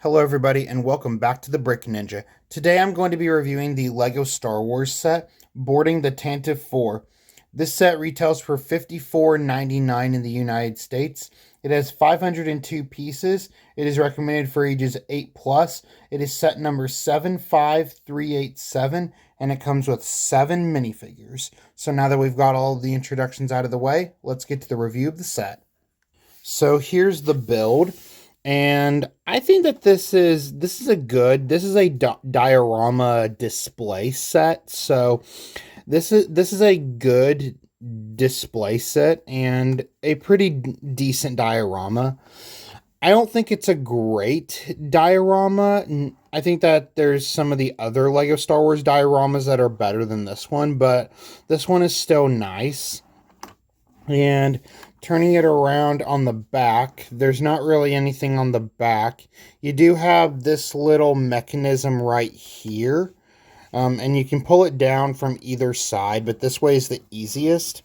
Hello everybody and welcome back to the Brick Ninja. Today I'm going to be reviewing the LEGO Star Wars set, boarding the Tantive 4. This set retails for $54.99 in the United States. It has 502 pieces. It is recommended for ages 8 plus. It is set number 75387 and it comes with 7 minifigures. So now that we've got all of the introductions out of the way, let's get to the review of the set. So here's the build. And I think that this is a diorama display set. So this is a good display set and a pretty decent diorama. I don't think it's a great diorama. I think that there's some of the other Lego Star Wars dioramas that are better than this one, but this one is still nice. And turning it around on the back, there's not really anything on the back. You do have this little mechanism right here, and you can pull it down from either side, but this way is the easiest.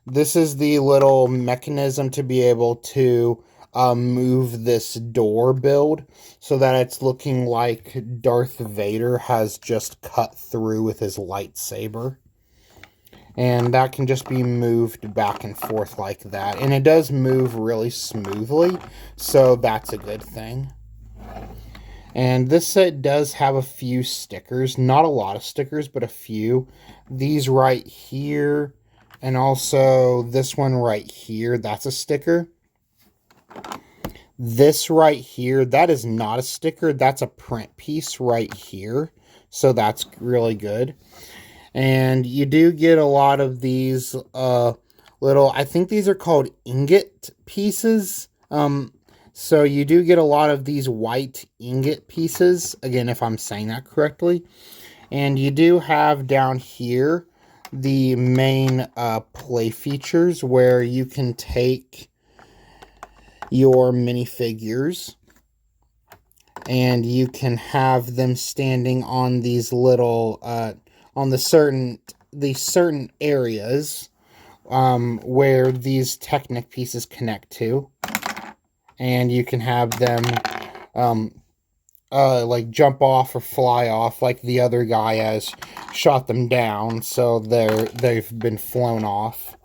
This is the little mechanism to be able to move this door build so that it's looking like Darth Vader has just cut through with his lightsaber. And that can just be moved back and forth like that. And it does move really smoothly, so that's a good thing. And this set does have a few stickers. Not a lot of stickers, but a few. These right here, and also this one right here, that's a sticker. This right here, that is not a sticker. That's a print piece right here. So that's really good. And you do get a lot of these little, I think these are called ingot pieces. So you do get a lot of these white ingot pieces, again, if I'm saying that correctly. And you do have down here the main play features where you can take your minifigures and you can have them standing on these little on the certain areas where these Technic pieces connect to, and you can have them like jump off or fly off, like the other guy has shot them down, so they've been flown off.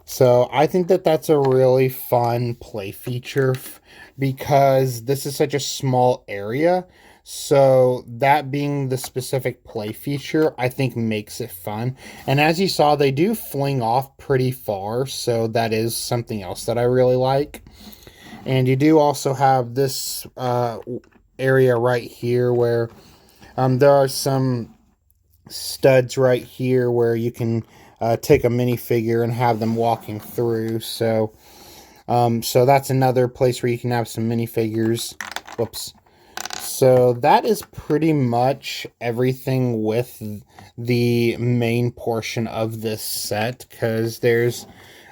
So I think that that's a really fun play feature because this is such a small area. So that being the specific play feature, I think makes it fun. And as you saw, they do fling off pretty far. So that is something else that I really like. And you do also have this area right here where there are some studs right here where you can take a minifigure and have them walking through. So that's another place where you can have some minifigures. Whoops. So that is pretty much everything with the main portion of this set, because there's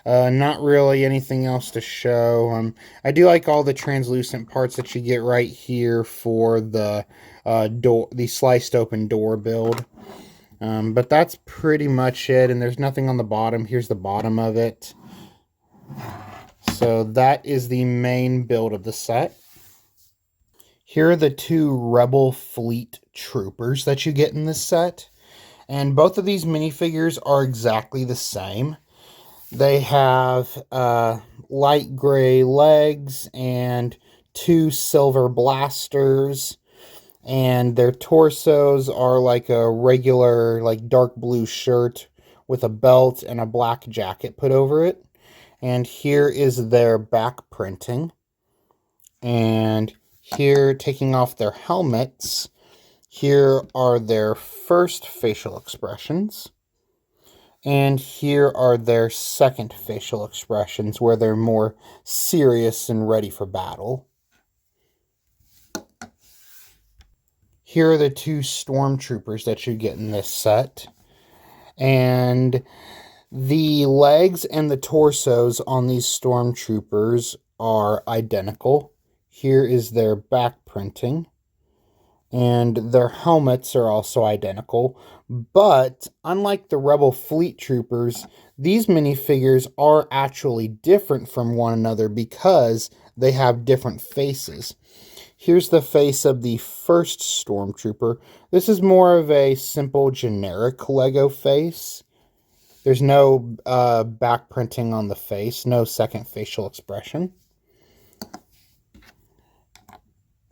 not really anything else to show. I do like all the translucent parts that you get right here for the the sliced open door build. But that's pretty much it, and there's nothing on the bottom. Here's the bottom of it. So that is the main build of the set. Here are the two Rebel Fleet troopers that you get in this set. And both of these minifigures are exactly the same. They have light gray legs and two silver blasters. And their torsos are like a regular, like dark blue shirt with a belt and a black jacket put over it. And here is their back printing. And here, taking off their helmets, here are their first facial expressions. And here are their second facial expressions, where they're more serious and ready for battle. Here are the two stormtroopers that you get in this set. And the legs and the torsos on these stormtroopers are identical. Here is their back printing. And their helmets are also identical. But unlike the Rebel Fleet Troopers, these minifigures are actually different from one another because they have different faces. Here's the face of the first Stormtrooper. This is more of a simple, generic Lego face. There's no back printing on the face, no second facial expression.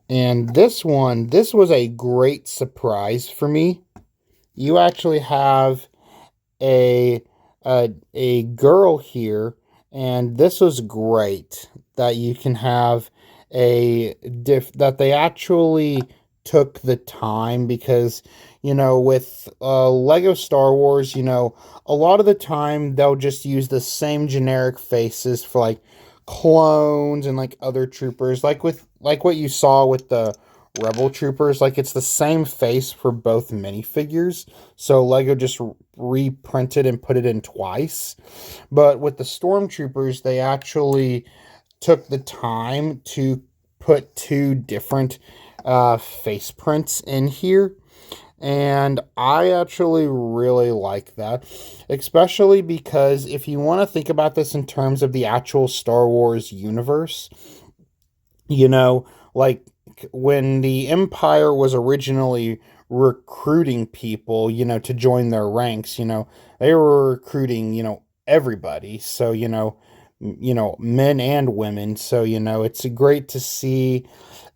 And this one, this was a great surprise for me. You actually have a a girl here, and this was great that you can have that they actually took the time, because with Lego Star Wars, a lot of the time they'll just use the same generic faces for like clones and like other troopers, like what you saw with the Rebel troopers. Like, it's the same face for both minifigures, so Lego just reprinted and put it in twice. But with the Stormtroopers, they actually took the time to put two different face prints in here. And I actually really like that, especially because if you want to think about this in terms of the actual Star Wars universe, like when the Empire was originally recruiting people, to join their ranks, they were recruiting, everybody. So, men and women. So, it's great to see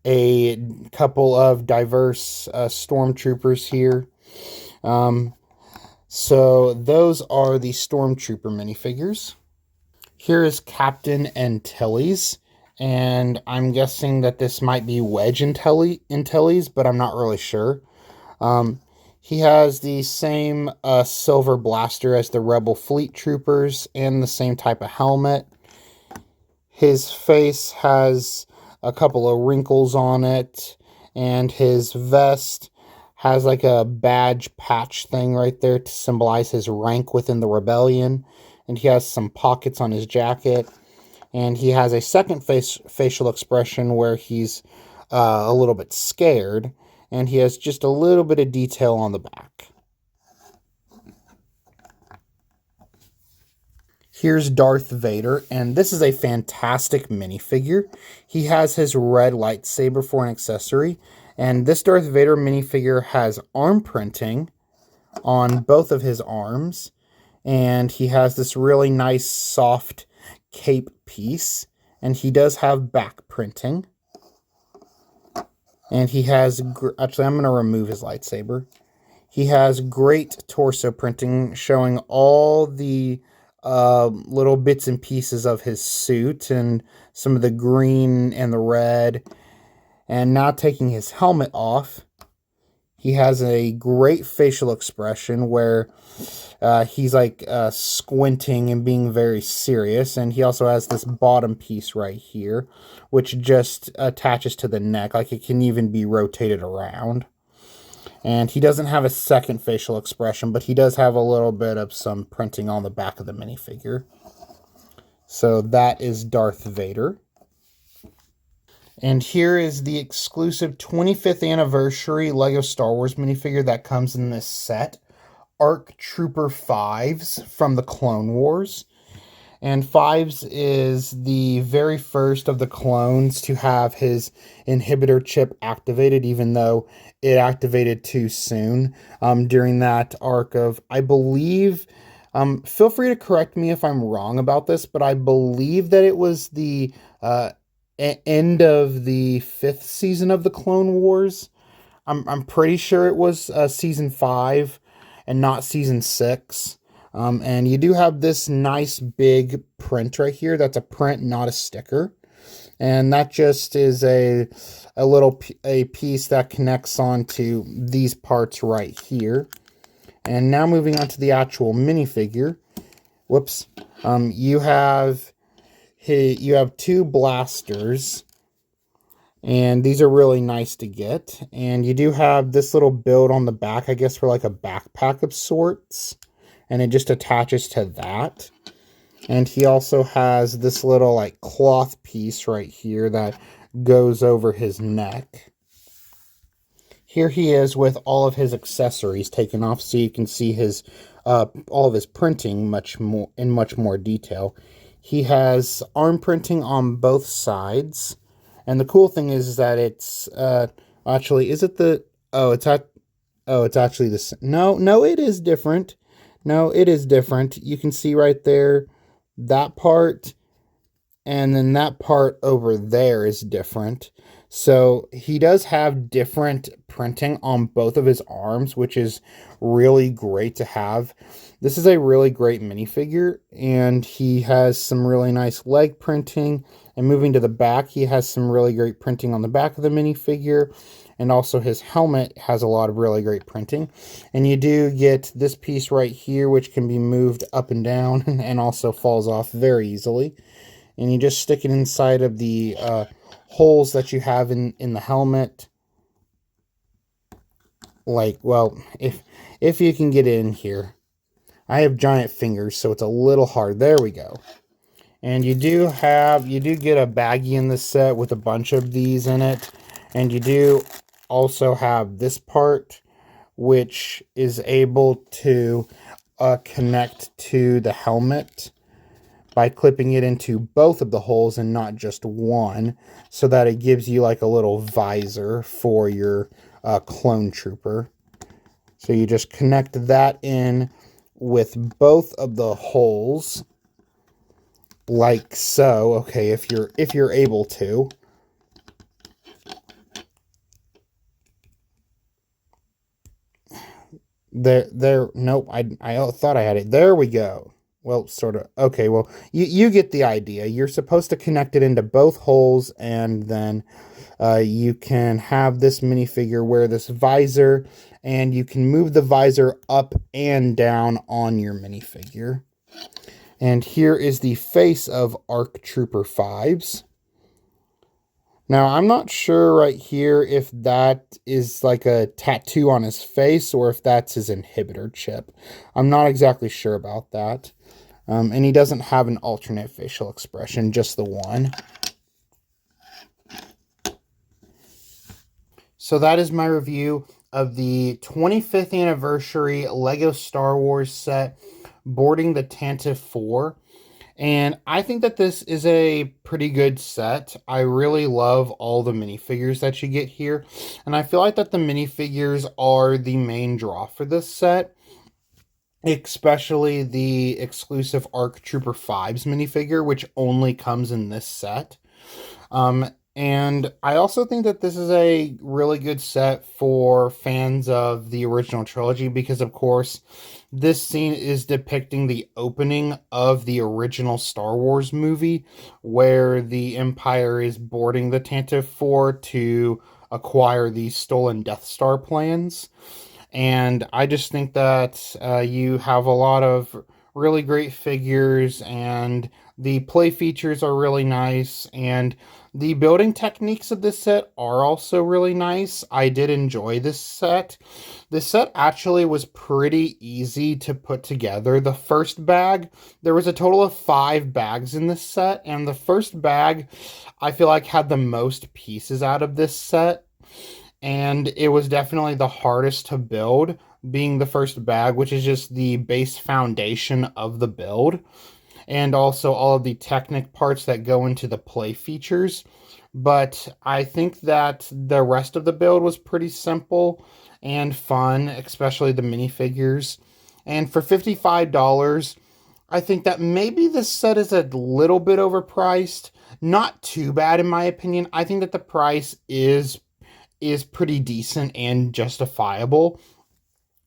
a couple of diverse stormtroopers here. So those are the Stormtrooper minifigures. Here is Captain Antilles, and I'm guessing that this might be Wedge Antilles, but I'm not really sure. He has the same silver blaster as the Rebel Fleet Troopers and the same type of helmet. His face has a couple of wrinkles on it, and his vest has like a badge patch thing right there to symbolize his rank within the rebellion. And he has some pockets on his jacket, and he has a second facial expression where he's a little bit scared, and he has just a little bit of detail on the back. Here's Darth Vader, and this is a fantastic minifigure. He has his red lightsaber for an accessory, and this Darth Vader minifigure has arm printing on both of his arms, and he has this really nice soft cape piece, and he does have back printing. And he has, actually I'm going to remove his lightsaber. He has great torso printing showing all the little bits and pieces of his suit and some of the green and the red. And now taking his helmet off, he has a great facial expression where he's like squinting and being very serious. And he also has this bottom piece right here, which just attaches to the neck. Like, it can even be rotated around. And he doesn't have a second facial expression, but he does have a little bit of some printing on the back of the minifigure. So that is Darth Vader. And here is the exclusive 25th anniversary Lego Star Wars minifigure that comes in this set. ARC Trooper 5s from the Clone Wars. And 5s is the very first of the clones to have his inhibitor chip activated, even though it activated too soon during that arc of, I believe, feel free to correct me if I'm wrong about this, but I believe that it was the end of the 5th season of the Clone Wars. I'm pretty sure it was season 5 and not season 6. And you do have this nice big print right here. That's a print, not a sticker. And that just is a piece that connects onto these parts right here. And now moving on to the actual minifigure. Whoops. You have two blasters, and these are really nice to get. And you do have this little build on the back, I guess, for like a backpack of sorts. And it just attaches to that. And he also has this little like cloth piece right here that goes over his neck. Here he is with all of his accessories taken off, so you can see his all of his printing in much more detail. He has arm printing on both sides, And the cool thing is that it's actually, is it the, oh, it's actually the, no, it is different. No, it is different. You can see right there, that part, and then that part over there is different. So he does have different printing on both of his arms, which is really great to have. This is a really great minifigure, and he has some really nice leg printing. And moving to the back, he has some really great printing on the back of the minifigure. And also his helmet has a lot of really great printing. And you do get this piece right here, which can be moved up and down and also falls off very easily. And you just stick it inside of the holes that you have in the helmet. Like, well, if you can get in here. I have giant fingers, so it's a little hard. There we go. And you do get a baggie in this set with a bunch of these in it. And you do also have this part, which is able to connect to the helmet by clipping it into both of the holes and not just one, so that it gives you like a little visor for your clone trooper. So you just connect that in with both of the holes, like so. Okay, if you're able to. Nope, I thought I had it. There we go. Well, sort of. Okay, well, you get the idea. You're supposed to connect it into both holes, and then you can have this minifigure wear this visor, and you can move the visor up and down on your minifigure. And here is the face of ARC Trooper 5s. Now, I'm not sure right here if that is like a tattoo on his face or if that's his inhibitor chip. I'm not exactly sure about that. And he doesn't have an alternate facial expression, just the one. So that is my review of the 25th anniversary LEGO Star Wars set, boarding the Tantive 4. And I think that this is a pretty good set. I really love all the minifigures that you get here. And I feel like that the minifigures are the main draw for this set. Especially the exclusive ARC Trooper 5s minifigure, which only comes in this set. And I also think that this is a really good set for fans of the original trilogy because, of course, this scene is depicting the opening of the original Star Wars movie where the Empire is boarding the Tantive 4 to acquire the stolen Death Star plans. And I just think that you have a lot of really great figures, and the play features are really nice, and the building techniques of this set are also really nice. I did enjoy this set. This set actually was pretty easy to put together. The first bag, there was a total of 5 bags in this set, and the first bag I feel like had the most pieces out of this set. And it was definitely the hardest to build, being the first bag, which is just the base foundation of the build, and also all of the technic parts that go into the play features. But I think that the rest of the build was pretty simple and fun, especially the minifigures. And for $55, I think that maybe this set is a little bit overpriced. Not too bad in my opinion. I think that the price is pretty decent and justifiable.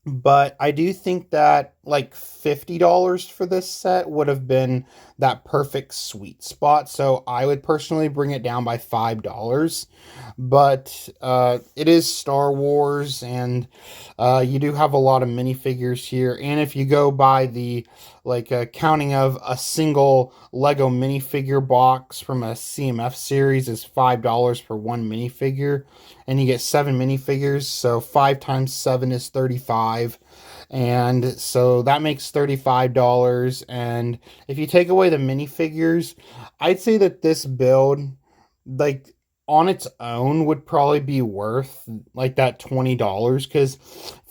But I do think that like $50 for this set would have been that perfect sweet spot. So I would personally bring it down by $5. But it is Star Wars, and you do have a lot of minifigures here. And if you go by the counting of a single Lego minifigure box from a CMF series is $5 for one minifigure, and you get 7 minifigures, so 5 times 7 is 35, and so that makes $35. And if you take away the minifigures, I'd say that this build, like, on its own would probably be worth like that $20, because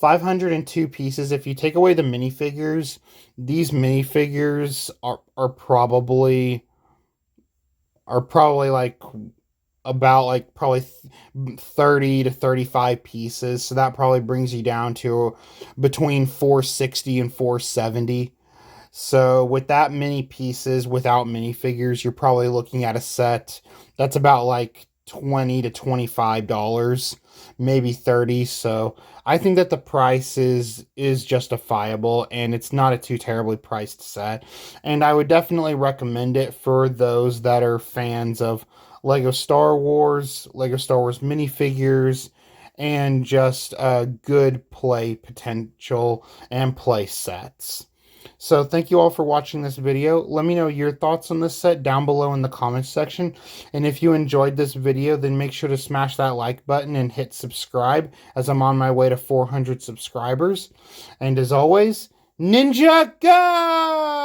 502 pieces, if you take away the minifigures, these minifigures are probably like about like probably 30 to 35 pieces. So that probably brings you down to between 460 and 470. So with that many pieces without minifigures, you're probably looking at a set that's about like 20 to $25, maybe 30. So I think that the price is justifiable and it's not a too terribly priced set. And I would definitely recommend it for those that are fans of Lego Star Wars minifigures, and just good play potential and play sets. So thank you all for watching this video. Let me know your thoughts on this set down below in the comments section. And if you enjoyed this video, then make sure to smash that like button and hit subscribe, as I'm on my way to 400 subscribers. And as always, Ninja Go!